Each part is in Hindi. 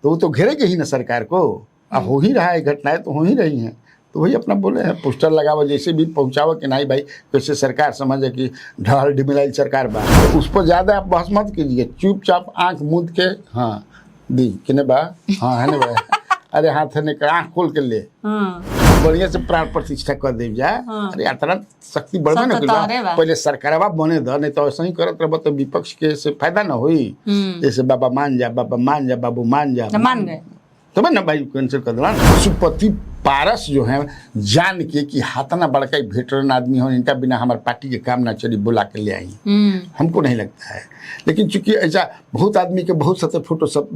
तो वो तो घेरेगी ही ना सरकार को। अब हो ही रहा है, घटनाएं तो हो ही रही हैं, तो वही अपना बोले हैं पोस्टर लगाओ, जैसे भी पहुंचाओ कि नहीं भाई वैसे सरकार समझे कि ढहल डिमिलाई सरकार बा, तो उस पर ज़्यादा आप बहस मत कीजिए, चुपचाप आंख मूंद के हाँ दी किने बा, हाँ है ना बा, अरे हाथ है आँख खोल के ले, बढ़िया से प्राण प्रतिष्ठा कर दे जाए। अरे इतना शक्ति बढ़े ना, पहले सरकारवा बने दो, नहीं तो ऐसा ही करत रह तो विपक्ष के से फायदा ना होई। जैसे बाबा मान जा, बाबा मान जा, बाबू मान जा, मान गए तब ना भाई कैंसिल कर देना। पशुपति पारस जो है जान के कि हाथना बड़का वेटरन आदमी हो, इनका बिना हमारे पार्टी के काम ना चली, बुला के ले आई, हमको नहीं लगता है। लेकिन चूंकि ऐसा बहुत आदमी के बहुत सारे फोटो सब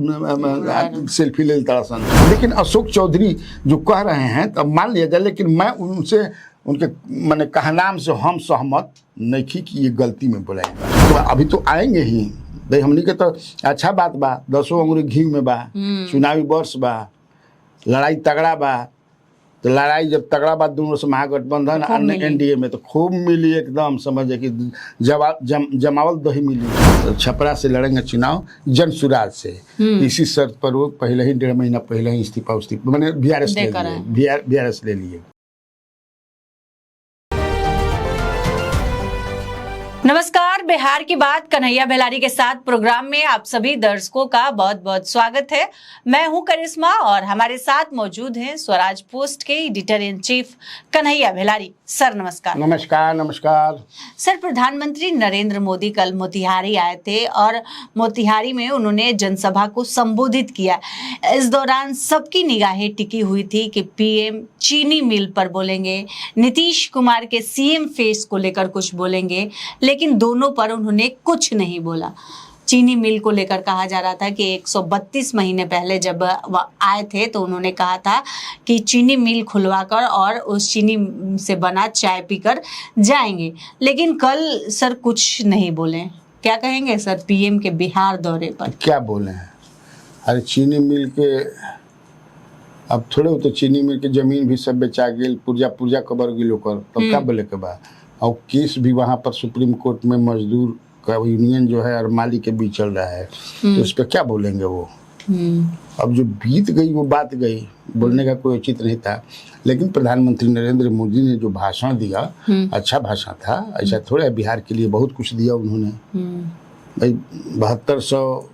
सेल्फी ले लेता सन, लेकिन अशोक चौधरी जो कह रहे हैं तब मान लिया जाए, लेकिन मैं उनसे उनके मैंने कहनाम से हम सहमत नहीं थी कि ये गलती में बोलाएगा। तो अभी तो आएंगे ही भाई, हमनी के तो अच्छा बात बा, 10 अंगुरी घी में बा, चुनावी वर्ष बा, लड़ाई तगड़ा बा, तो लड़ाई जब तगड़ा बा दोनों से महागठबंधन एनडीए में तो खूब मिली, एकदम समझे कि जमावल दही मिली। तो छपरा से लड़ेंगे चुनाव जन सुराज से, इसी शर्त पर वो पहले ही 1.5 महीना पहले ही इस्तीफा मैंने बीआरएस ले लिए। नमस्कार, बिहार की बात कन्हैया बेलारी के साथ प्रोग्राम में आप सभी दर्शकों का बहुत बहुत स्वागत है। मैं हूं करिश्मा और हमारे साथ मौजूद हैं स्वराज पोस्ट के editor in chief Kanhaiya Bellary. Sir नमस्कार। नमस्कार। नमस्कार सर, प्रधानमंत्री नरेंद्र मोदी कल मोतिहारी आए थे और मोतिहारी में उन्होंने जनसभा को संबोधित किया। इस दौरान सबकी निगाहें टिकी हुई थी कि पीएम चीनी मिल पर बोलेंगे, नीतीश कुमार के सीएम फेस को लेकर कुछ बोलेंगे, लेकिन दोनों पर उन्होंने कुछ नहीं बोला। चीनी मिल को लेकर कहा जा रहा था कि 132 महीने पहले जब आए थे तो उन्होंने कहा था कि चीनी मिल खुलवाकर और उस चीनी से बना चाय पीकर जाएंगे, लेकिन कल सर कुछ नहीं बोले। क्या कहेंगे सर पीएम के बिहार दौरे पर? क्या बोले हैं? अरे चीनी मिल के अब थोड़े तो चीनी मिल के जमीन भी सब बेचा गेल, पुर्जा कबर गिलो कर, तब क्या बोले के बाद? और केस भी वहाँ पर सुप्रीम कोर्ट में मजदूर का यूनियन जो है और मालिक के बीच चल रहा है, तो उस पर क्या बोलेंगे वो? अब जो बीत गई वो बात गई, बोलने का कोई उचित नहीं था। लेकिन प्रधानमंत्री नरेंद्र मोदी ने जो भाषण दिया, अच्छा भाषण था। ऐसा थोड़ा बिहार के लिए बहुत कुछ दिया उन्होंने। भाई 7200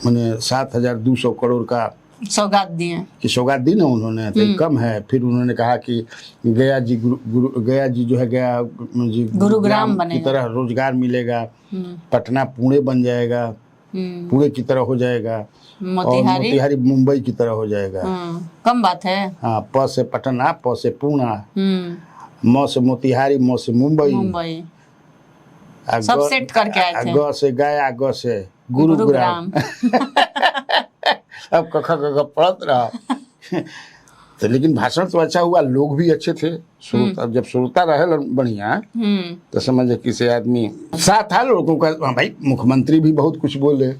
मैंने 7200 करोड़ का सौगात दिए कि सौगात दी ना उन्होंने, तो कम है। फिर उन्होंने कहा कि गया जी जो है गया जी गुरुग्राम की तरह रोजगार मिलेगा, पटना पुणे बन जाएगा, पुणे की तरह हो जाएगा, और मोतिहारी मुंबई की तरह हो जाएगा। कम बात है। हाँ, प से पटना, प से पूना, म से मोतिहारी, म से मुंबई, सब सेट करके आए थे। ग से गया, ग से गुरुग्राम। अब कखा पढ़त रहा। तो लेकिन भाषण तो अच्छा हुआ, लोग भी अच्छे थे। अब जब श्रोता रहे बढ़िया तो समझे किसी आदमी साथ था लोगों का। भाई मुख्यमंत्री भी बहुत कुछ बोले।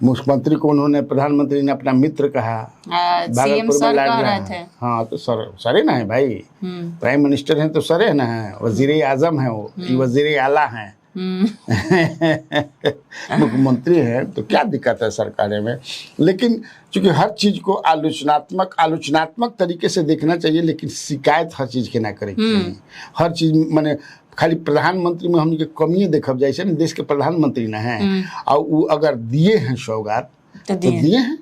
मुख्यमंत्री को उन्होंने, प्रधानमंत्री ने अपना मित्र कहा। भागलपुर में लाड रहा है। हाँ, तो सरे ना है भाई, प्राइम मिनिस्टर हैं तो सरे ना है, वजीर आजम है वो, वजीर आला है, मुख्यमंत्री है, तो क्या दिक्कत है सरकार में? लेकिन चूंकि हर चीज को आलोचनात्मक तरीके से देखना चाहिए, लेकिन शिकायत हर चीज के ना करे। हर चीज माने खाली प्रधानमंत्री में हमने कमी देखब जाए ना, देश के प्रधानमंत्री ना है, और वो अगर दिए हैं सौगात तो दिए हैं।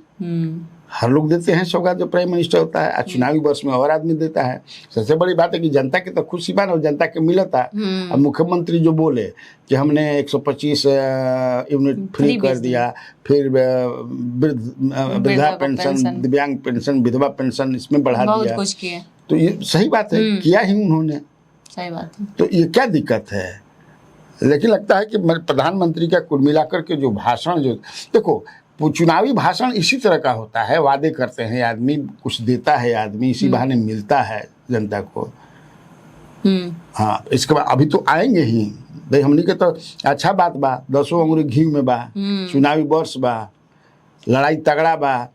हर लोग देते हैं सौगात जो प्राइम मिनिस्टर होता है, चुनावी वर्ष में और आदमी देता है। सबसे बड़ी बात है कि जनता की तो खुशी बा, जनता के मिलता। अब मुख्यमंत्री जो बोले कि हमने 125 यूनिट फ्री कर दिया, फिर वृद्धा पेंशन, दिव्यांग पेंशन, विधवा पेंशन इसमें बढ़ा दिया, कुछ किया। तो ये सही बात है, किया ही उन्होंने, सही बात है। तो ये क्या दिक्कत है? लेकिन लगता है कि प्रधानमंत्री का कुल मिलाकर के जो भाषण, जो देखो चुनावी भाषण इसी तरह का होता है, वादे करते हैं आदमी, कुछ देता है आदमी, इसी बहाने मिलता है जनता को। हाँ, इसके बाद अभी तो आएंगे ही भाई, हमनी के तो अच्छा बात बा, 10 अंगुरी घी में बा, चुनावी वर्ष बा, लड़ाई तगड़ा बा,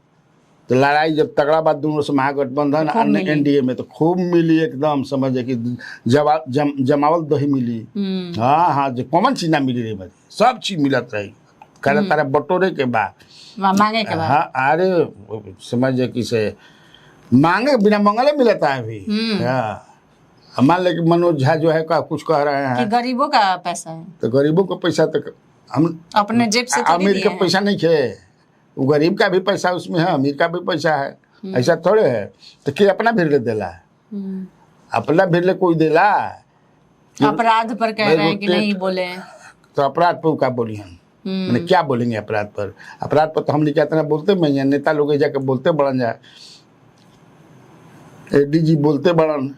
तो लड़ाई जब तगड़ा बा दोनों से महागठबंधन एनडीए में तो खूब मिली, एकदम समझे कि जमावल दही मिली। हाँ, जो कॉमन चीज ना मिली रे भाई, सब चीज मिलत रही, कहला तारा बटोरे के बा मांगे के बाद। हाँ अरे समझे कि से मांगे बिना मंगले मिलता है अभी। हाँ मान ले कि मनोज झा जो है का कुछ कह रहे कि हैं गरीबों का पैसा है, तो गरीबों का पैसा तो हम अपने जेब से थोड़ी अमीर दिए का हैं। पैसा नहीं खे, वो गरीब का भी पैसा उसमें है, अमीर का भी पैसा है, ऐसा थोड़े है। तो के अपना भिड़ले देला, हम्म। अपना भिड़ले कोई देला अपराध पर कह भाई रहे हैं कि रोटे- नहीं बोले। तो अपराध पर क्या बोली हम, मैंने क्या बोलेंगे अपराध पर? अपराध पर तो हम क्या इतना बोलते मैं नेता लोग जाके बोलते बड़न जा, एडीजी बोलते बड़न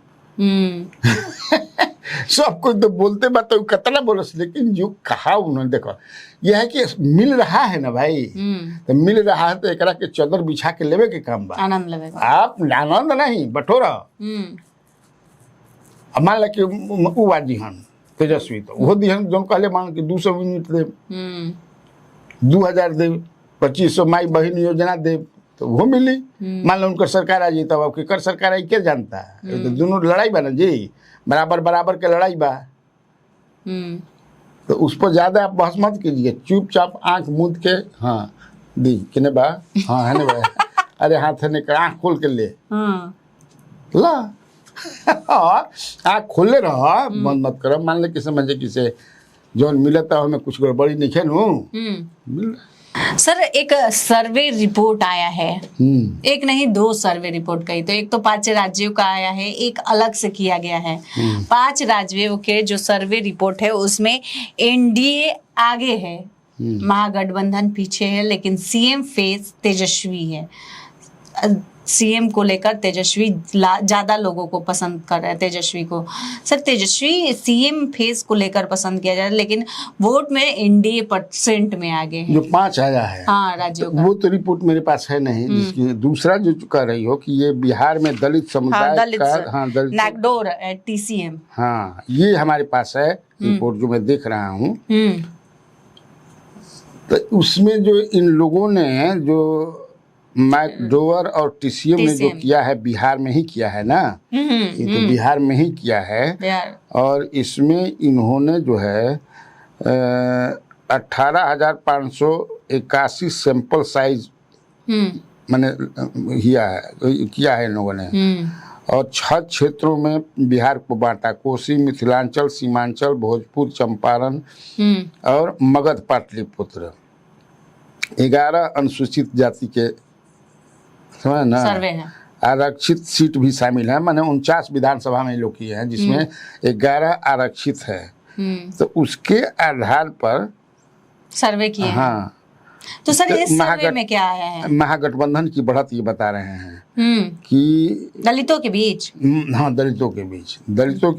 सब कुछ तो बोलते बात तो कितना बोलस, लेकिन जो कहा उन्होंने देखो यह है कि मिल रहा है ना भाई, तो मिल रहा है तो एकरा के चादर बिछा के लेवे के काम बा। आनंद लेवेगा। आप आनंद नहीं बटोरा। अब मान ला कि उ बाजी हन तेजस्वी तो वो दिहन जो कहले मान के 200 यूनिट दे, 2000 दे, 2500 माई बहन योजना दे तो वो मिली। मान लो उनकर सरकार आ जाई तब अब केकर सरकार आई के जानता है। ये तो दोनों लड़ाई बा ना जी, बराबर बराबर के लड़ाई बा। तो उस पर ज्यादा आप बहस मत कीजिए, चुपचाप आंख मूंद के हाँ दी किने बा, हाँ है ना बा, अरे हाथ है ने आंख खोल के ले ला आँख खोले रह, बंद मत करो। मान ले कि समझे किसे जौन मिलता हमें कुछ गड़बड़ी नहीं है नु। सर एक सर्वे रिपोर्ट आया है, एक नहीं 2 सर्वे रिपोर्ट कही, तो एक तो 5 राज्यों का आया है, एक अलग से किया गया है। 5 राज्यों के जो सर्वे रिपोर्ट है उसमें एनडीए आगे है, महागठबंधन पीछे है, लेकिन सीएम फेस तेजस्वी है। सीएम को लेकर तेजस्वी ज्यादा लोगों को पसंद कर रहे हैं तेजस्वी को। सर तेजस्वी सीएम फेस को लेकर पसंद किया जा रहा है, लेकिन वोट में एनडीए % में आगे है। जो 5 आया है हाँ राज्यों का। वो तो रिपोर्ट मेरे पास है नहीं, जिसकी दूसरा जो कह रही हो कि ये बिहार में दलित समुदाय का दलित नागडोर TCM, हाँ ये हमारे पास है रिपोर्ट जो मैं देख रहा हूँ। तो उसमें जो इन लोगों ने जो मैकडोवर और TCM ने जो किया है बिहार में ही किया है ना, ये तो बिहार में ही किया है। और इसमें इन्होंने जो है 18,581 सैंपल साइज मैंने किया है इन लोगों ने। और 6 क्षेत्रों में बिहार को बांटा, कोसी, मिथिलांचल, सीमांचल, भोजपुर, चंपारण और मगध पाटलिपुत्र। 11 अनुसूचित जाति के समझ ना सर्वे है। आरक्षित सीट भी शामिल है, माने 49 विधानसभा में लोग किए हैं जिसमें 11 आरक्षित है। तो उसके आधार पर सर्वे किए। हाँ तो सर इस सर्वे में क्या आया है? महागठबंधन की बढ़त ये बता रहे हैं कि दलितों के बीच, हाँ दलितों के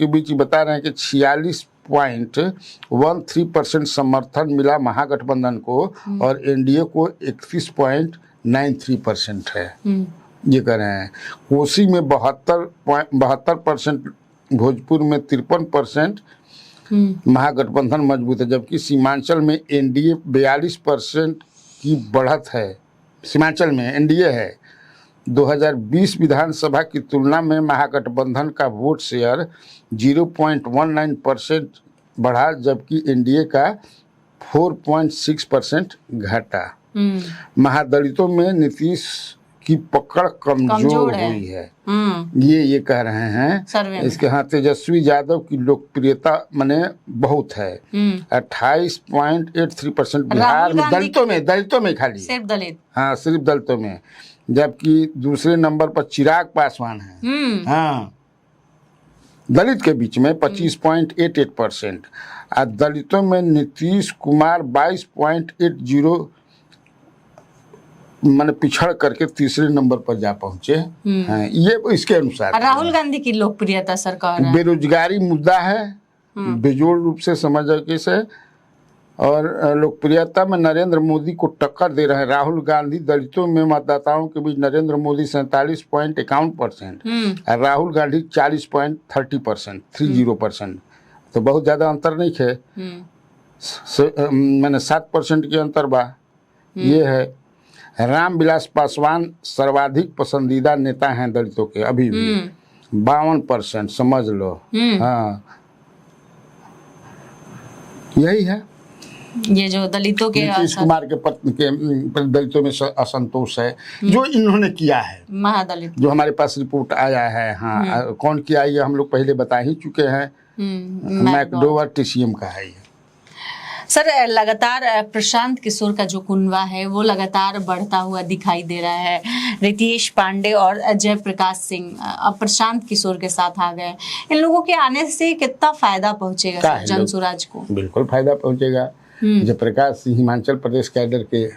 बीच ये बता रहे हैं कि 46.13% समर्थन मिला महागठबंधन को और एनडीए को 31.93% है, ये कह रहे हैं। कोसी में 72%, भोजपुर में 53% महागठबंधन मजबूत है, जबकि सीमांचल में एनडीए 42% की बढ़त है। सीमांचल में एनडीए है। 2020 विधानसभा की तुलना में महागठबंधन का वोट शेयर 0.19% बढ़ा, जबकि एनडीए का 4.6% घटा। महादलितों में नीतीश की पकड़ कमजोर हुई है, ये कह रहे हैं। इसके हाँ तेजस्वी यादव की लोकप्रियता माने बहुत है, 28.83% बिहार में दलितों में खाली सिर्फ दलित, हाँ सिर्फ दलितों में, जबकि दूसरे नंबर पर चिराग पासवान है हाँ दलित के बीच में 25.88%। और दलितों में नीतीश कुमार 22.80 मैंने पिछड़ करके तीसरे नंबर पर जा पहुंचे हैं। ये इसके अनुसार राहुल गांधी की लोकप्रियता सर कह रहे हैं बेरोजगारी मुद्दा है बेजोड़ रूप से समझ से, और लोकप्रियता में नरेंद्र मोदी को टक्कर दे रहे हैं राहुल गांधी। दलितों में मतदाताओं के बीच नरेंद्र मोदी 47.51% और राहुल गांधी 40.30%, तो बहुत ज्यादा अंतर नहीं है। मैंने 7% के अंतर बा। ये है रामविलास पासवान सर्वाधिक पसंदीदा नेता हैं दलितों के अभी भी, 52% समझ लो। हाँ यही है। ये जो दलितों के नीतीश कुमार के पत्नी के दलितों में असंतोष है जो इन्होंने किया है, महादलित जो हमारे पास रिपोर्ट आया है। हाँ, कौन किया ये हम लोग पहले बता ही चुके हैं, मैकडोवर TCM का है ये। सर लगातार प्रशांत किशोर का जो कुनबा है वो लगातार बढ़ता हुआ दिखाई दे रहा है। रितेश पांडे और जय प्रकाश सिंह अब प्रशांत किशोर के साथ आ गए। इन लोगों के आने से कितना फायदा पहुंचेगा सर जनसुराज को? बिल्कुल फायदा पहुंचेगा। जय प्रकाश सिंह हिमाचल प्रदेश कैडर के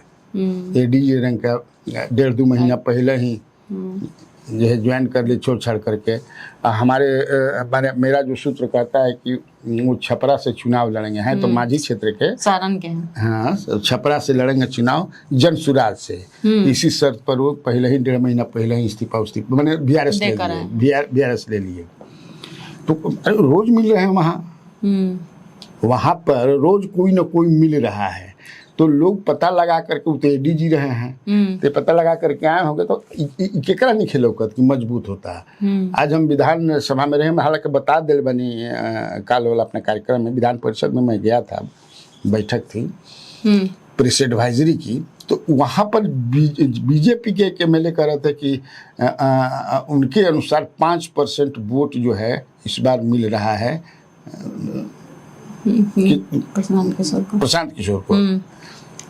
ADG रैंक का 1.5-2 महीना पहले ही जो है ज्वाइन कर ली छोड़ छाड़ करके। हमारे मेरा जो सूत्र कहता है कि वो छपरा से चुनाव लड़ेंगे, हैं तो माझी क्षेत्र के, सारण के हैं। हाँ, छपरा से लड़ेंगे चुनाव जनसुराज से। इसी शर्त पर वो पहले ही 1.5 महीना पहले ही इस्तीफा मैंने BRS ले लिए। तो रोज मिल रहे हैं वहाँ पर रोज कोई ना कोई मिल रहा है, तो लोग पता लगा करके वो तो ADG रहे हैं, तो पता लगा करके आए होंगे तो केकरा नहीं खेलौकत कि मजबूत होता है। आज हम विधान सभा में रहे, हालांकि बता दिल बनी काल वाला अपने कार्यक्रम में, विधान परिषद में मैं गया था, बैठक थी प्रेस एडवाइजरी की, तो वहाँ पर BJP के MLA कह रहे थे कि उनके अनुसार 5% वोट जो है इस बार मिल रहा है प्रशांत किशोर को।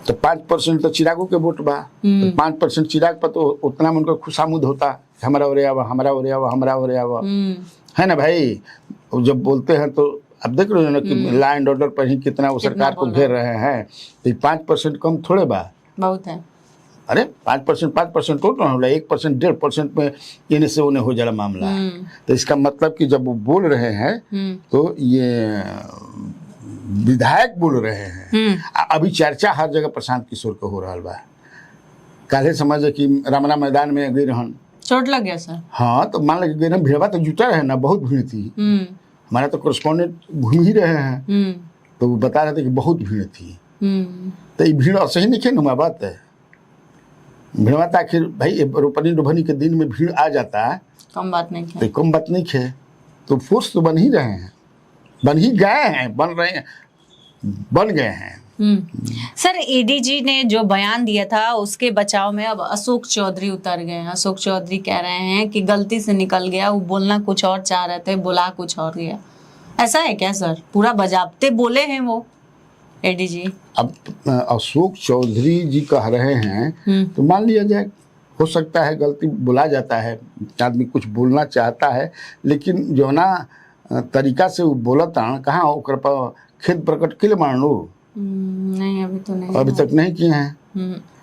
तो 5% तो चिरागों के वोट बा, तो 5% चिराग पर तो उतना में उनको खुशामुद होता, हमारा ओरे आवा, हमारा ओरे आवा, हमारा ओरे आवा, है ना भाई। जब बोलते हैं तो अब देख रहे हो ना कि लॉ एंड ऑर्डर पर ही कितना वो सरकार को घेर रहे हैं, तो 5% कम थोड़े बा, बहुत है। अरे 5% तो होला, 1% 1.5% में इन्हें से उन्हें हो जाला मामला। तो इसका मतलब कि जब वो बोल रहे हैं तो ये विधायक बोल रहे हैं। अभी चर्चा हर जगह प्रशांत किशोर को हो रहा बा। काले समझ कि रामना मैदान में गई रहन, चोट लग गया सर। हाँ, तो मान लगे गई भीड़वा तो जुटा रहे ना, बहुत भीड़ थी। हमारा तो कोरेस्पोंडेंट घूम ही रहे हैं, तो वो बता रहे थे कि बहुत भीड़ थी। तो ये भीड़ सही नहीं खे नुमा बात है, भीड़वा तो आखिर भाई रोपनी डुभनी के दिन में भीड़ आ जाता है, कम बात नहीं तो कम बात नहीं खे। तो फोर्स तो बन ही रहे हैं, बन ही गए हैं, बन रहे हैं, बन गए हैं। सर ADG ने जो बयान दिया था उसके बचाव में अब अशोक चौधरी उतर गए हैं। अशोक चौधरी कह रहे हैं कि गलती से निकल गया, वो बोलना कुछ और चाह रहे थे, बोला कुछ और गया। ऐसा है क्या सर? पूरा बजाबते बोले हैं वो ADG। अब अशोक चौधरी जी कह रहे हैं तो मान लिया जाए, हो सकता है गलती बुला जाता है, आदमी कुछ बोलना चाहता है, लेकिन जो ना तरीका से वो बोलता कहाँ ओकर पर खेद प्रकट के लिए मान लो। नहीं, अभी तो नहीं, अभी तक नहीं किए हैं।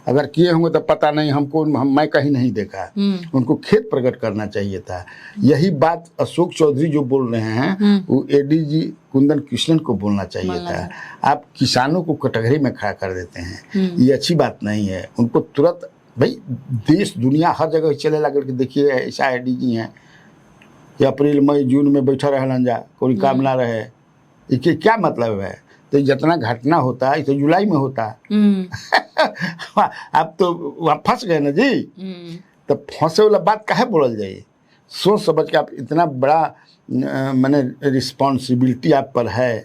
अगर किए होंगे तो पता नहीं, मैं कहीं नहीं देखा। उनको खेद प्रकट करना चाहिए था। यही बात अशोक चौधरी जो बोल रहे हैं वो ADG कुंदन कृष्णन को बोलना चाहिए था। आप किसानों को कटघरे में खड़ा कर देते हैं, ये अच्छी बात नहीं है। उनको तुरंत भाई देश दुनिया हर जगह चले लगा के देखिए, ऐसा ADG है कि अप्रैल मई जून में बैठा रहना जा, कोई काम ना रहे, इसके क्या मतलब है? तो जितना घटना होता है तो जुलाई में होता आप तो वहाँ फंस गए ना जी। तो फंसे वाला बात काहे बोलल जाए? सोच समझ के आप, इतना बड़ा मैंने रिस्पॉन्सिबिलिटी आप पर है।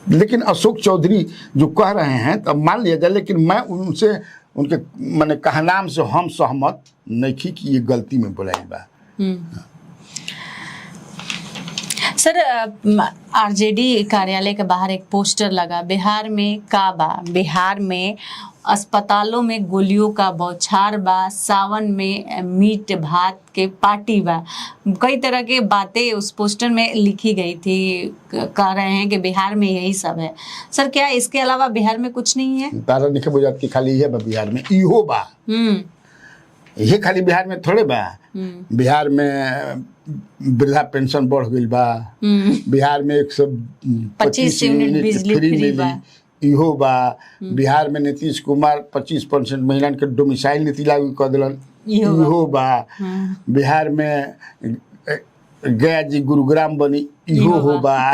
लेकिन अशोक चौधरी जो कह रहे हैं तब मान लिया जाए, लेकिन मैं उनसे उनके मैंने कहनाम से हम सहमत नहीं थी कि ये गलती में बोलाई बा। सर RJD कार्यालय के बाहर एक पोस्टर लगा, बिहार में काबा, बिहार में अस्पतालों में गोलियों का बौछार बा, सावन में मीट भात के पार्टी बा। कई तरह के बातें उस पोस्टर में लिखी गई थी। कह रहे हैं कि बिहार में यही सब है। सर क्या इसके अलावा बिहार में कुछ नहीं है? तारा लिखे बुझात की खाली है बिहार में इहो बा। ये खाली बिहार में थोड़े बा। बिहार में वृद्धा पेंशन बढ़ गई बा, बिहार में 125 यूनिट बिजली फ्री मिली, इहो बा। बिहार में नीतीश कुमार 25% महिला के डोमिसाइल नीति लागू कर दिलन, इहो बा। बिहार में गया जी गुरुग्राम बनी, इहो हो बा।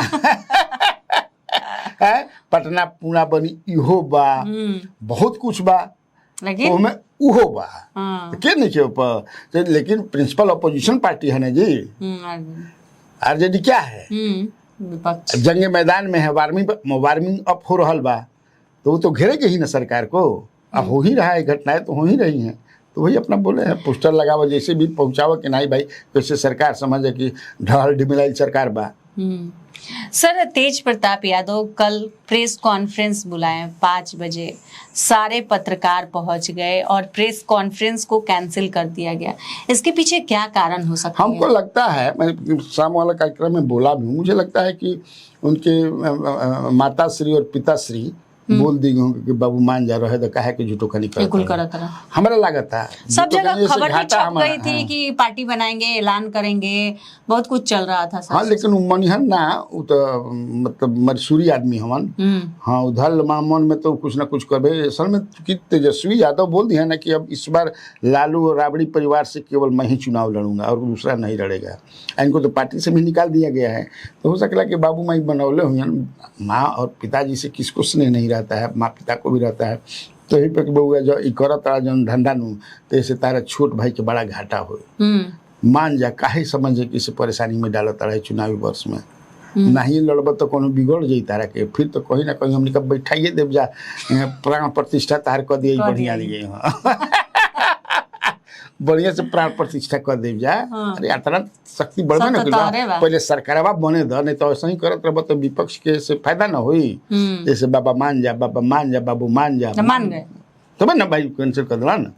पटना पूना बनी, इहो बा। बहुत कुछ बा, लेकिन उहो बा के नहीं के। लेकिन प्रिंसिपल अपोजिशन पार्टी है ना जी, RJD क्या है? विपक्ष जंग मैदान में है, वार्मिंग अप हो रहल बा, तो वो तो घेरेगे ही ना सरकार को। अब हो ही रहा है, घटनाएं तो हो ही रही हैं, तो वही अपना बोले हैं पोस्टर लगावो, जैसे भी पहुंचावो कि नहीं भाई कैसे सरकार समझे कि ढहल डिमिलाइल सरकार बा। सर, तेज प्रताप यादव कल प्रेस कॉन्फ्रेंस बुलाए 5 बजे, सारे पत्रकार पहुंच गए और प्रेस कॉन्फ्रेंस को कैंसिल कर दिया गया। इसके पीछे क्या कारण हो सकता है? हमको लगता है, मैं शाम वाला कार्यक्रम में बोला भी हूँ, मुझे लगता है कि उनके माता श्री और पिताश्री बोल दी होंगे कि बाबू मान जा रहे, तो कहे कि झूठो खनी करता है। हमारा लागत था सब जगह खबर भी छप गई थी कि पार्टी बनाएंगे, ऐलान करेंगे, बहुत कुछ चल रहा था। हाँ, लेकिन मनिहन ना, वो तो मतलब मरसूरी आदमी हमन। हाँ, उधर मन में तो कुछ ना कुछ करबे। असल में कि तेजस्वी यादव बोल दिया ना कि अब इस बार लालू और राबड़ी परिवार से केवल मैं ही चुनाव लड़ूंगा और दूसरा नहीं लड़ेगा। इनको तो पार्टी से भी निकाल दिया गया है, तो हो सकता है कि बाबू माई बनौले हुए, माँ और पिताजी से किसको स्नेह नहीं रहता है, माँ पिता को भी रहता है। तो यही पे बउआ जो करता जौन धंधा नू, तो ऐसे तारा छोट भाई के बड़ा घाटा हो, मान जा, काहे समझे कि इसे परेशानी में डालत रहे चुनावी वर्ष में। नहीं लड़ब तो कोनो बिगड़ जाई तारा के, फिर तो कहीं ना कहीं हमने कब बैठाइए देव जा, प्राण प्रतिष्ठा तार कर दिए बढ़िया लिए बढ़िया से प्राण प्रतिष्ठा कर देव जा। अरे यात्रा शक्ति बढ़बे ना कइला, पहले सरकारवा बने द, नहीं तो ऐसे ही करत रहब तो विपक्ष के से फायदा ना होई। जैसे बाबा मान जा, बाबा मान जा, बाबू मान जा, मान गए तब ना भाई कैंसिल कर दिला ना।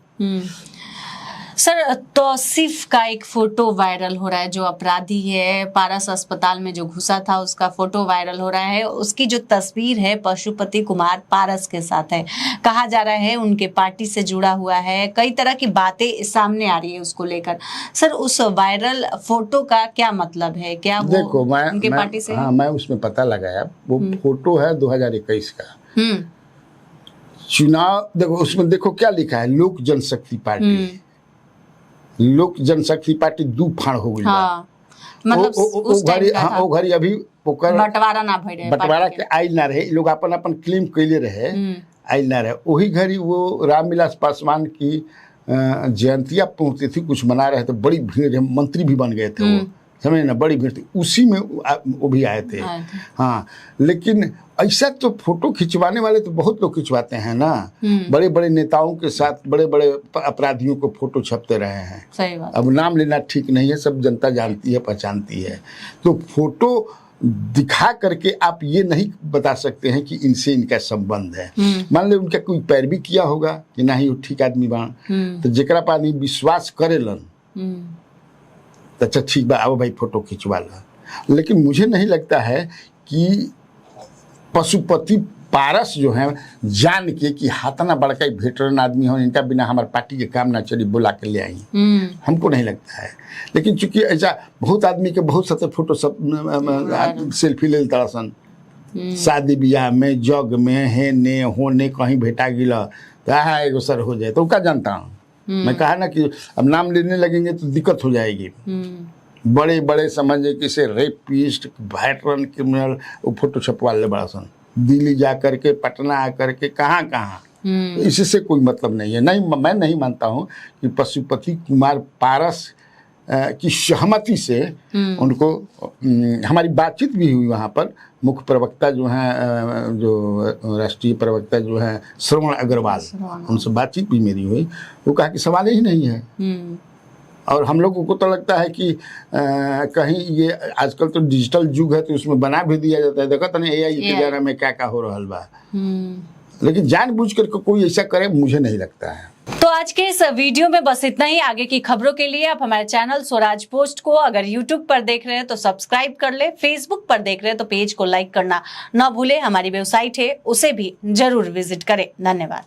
सर, तौसीफ का एक फोटो वायरल हो रहा है, जो अपराधी है पारस अस्पताल में जो घुसा था, उसका फोटो वायरल हो रहा है। उसकी जो तस्वीर है पशुपति कुमार पारस के साथ है, कहा जा रहा है उनके पार्टी से जुड़ा हुआ है। कई तरह की बातें सामने आ रही है उसको लेकर। सर, उस वायरल फोटो का क्या मतलब है? क्या वो देखो, उनके पार्टी से? हाँ, मैं उसमें पता लगाया, वो फोटो है 2021 का चुनाव। देखो उसमें देखो क्या लिखा है, लोक जनशक्ति पार्टी। लोक जनशक्ति पार्टी दू फाड़ हो गई। हाँ, मतलब उस टाइम का था। वो घड़ी अभी बंटवारा ना भई रहे, बंटवारा के आइल ना रहे, लोग अपन अपन क्लेम कैले रहे, आइल ना रहे। वही घड़ी वो रामविलास पासवान की जयंतियां पहुंचती थी, कुछ मना रहे थे, बड़ी भीड़, मंत्री भी बन गए थे वो, समझे ना, बड़ी भीड़ थी, उसी में वो भी आए थे। हाँ, लेकिन ऐसा तो फोटो खिंचवाने वाले तो बहुत लोग खिंचवाते हैं ना, बड़े बड़े नेताओं के साथ बड़े बड़े अपराधियों को फोटो छपते रहे हैं। सही बात। अब नाम लेना ठीक नहीं है, सब जनता जानती है, पहचानती है। तो फोटो दिखा करके आप ये नहीं बता सकते हैं कि इनसे इनका संबंध है। मान लो उनका कोई पैरवी किया होगा कि नहीं वो ठीक आदमी बा, तो जेकरा पर आदमी विश्वास करेलन तो अच्छा ठीक बा, आओ भाई फोटो खिंचवा ला। लेकिन मुझे नहीं लगता है कि पशुपति पारस जो है जान के कि हाथना बड़का वेटरन आदमी हो, इनका बिना हमारे पार्टी के काम ना चली, बुला के ले आई, हमको नहीं लगता है। लेकिन चूंकि ऐसा बहुत आदमी के बहुत सारे फोटो सब सेल्फी ले लेता सन, शादी ब्याह में, जग में, हेने होने कहीं भेटा गिला तो एगो सर हो जाए, तो क्या जानता हूँ मैं, कहा ना कि अब नाम लेने लगेंगे तो दिक्कत हो जाएगी। बड़े बड़े समझे किसे रेपिस्ट, वेटरन क्रिमिनल, वो फोटो छपवा ले बड़ा सन, दिल्ली जा करके, पटना आ करके, कहाँ कहाँ। तो इससे कोई मतलब नहीं है। नहीं, मैं नहीं मानता हूँ कि पशुपति कुमार पारस की सहमति से उनको, हमारी बातचीत भी हुई वहाँ पर, मुख्य प्रवक्ता जो हैं, जो राष्ट्रीय प्रवक्ता जो हैं श्रवण अग्रवाल, उनसे बातचीत भी मेरी हुई। वो कहा कि सवाल ही नहीं है। और हम लोगों को तो लगता है कि कहीं ये आजकल तो डिजिटल युग है, तो उसमें बना भी दिया जाता है, देखो तने AI के जरा में क्या क्या हो रहा बा। लेकिन जानबूझ कर कोई ऐसा करे, मुझे नहीं लगता है। तो आज के इस वीडियो में बस इतना ही। आगे की खबरों के लिए आप हमारे चैनल स्वराज पोस्ट को अगर YouTube पर देख रहे हैं तो सब्सक्राइब कर ले, Facebook पर देख रहे हैं तो पेज को लाइक करना ना भूले। हमारी वेबसाइट है, उसे भी जरूर विजिट करें। धन्यवाद।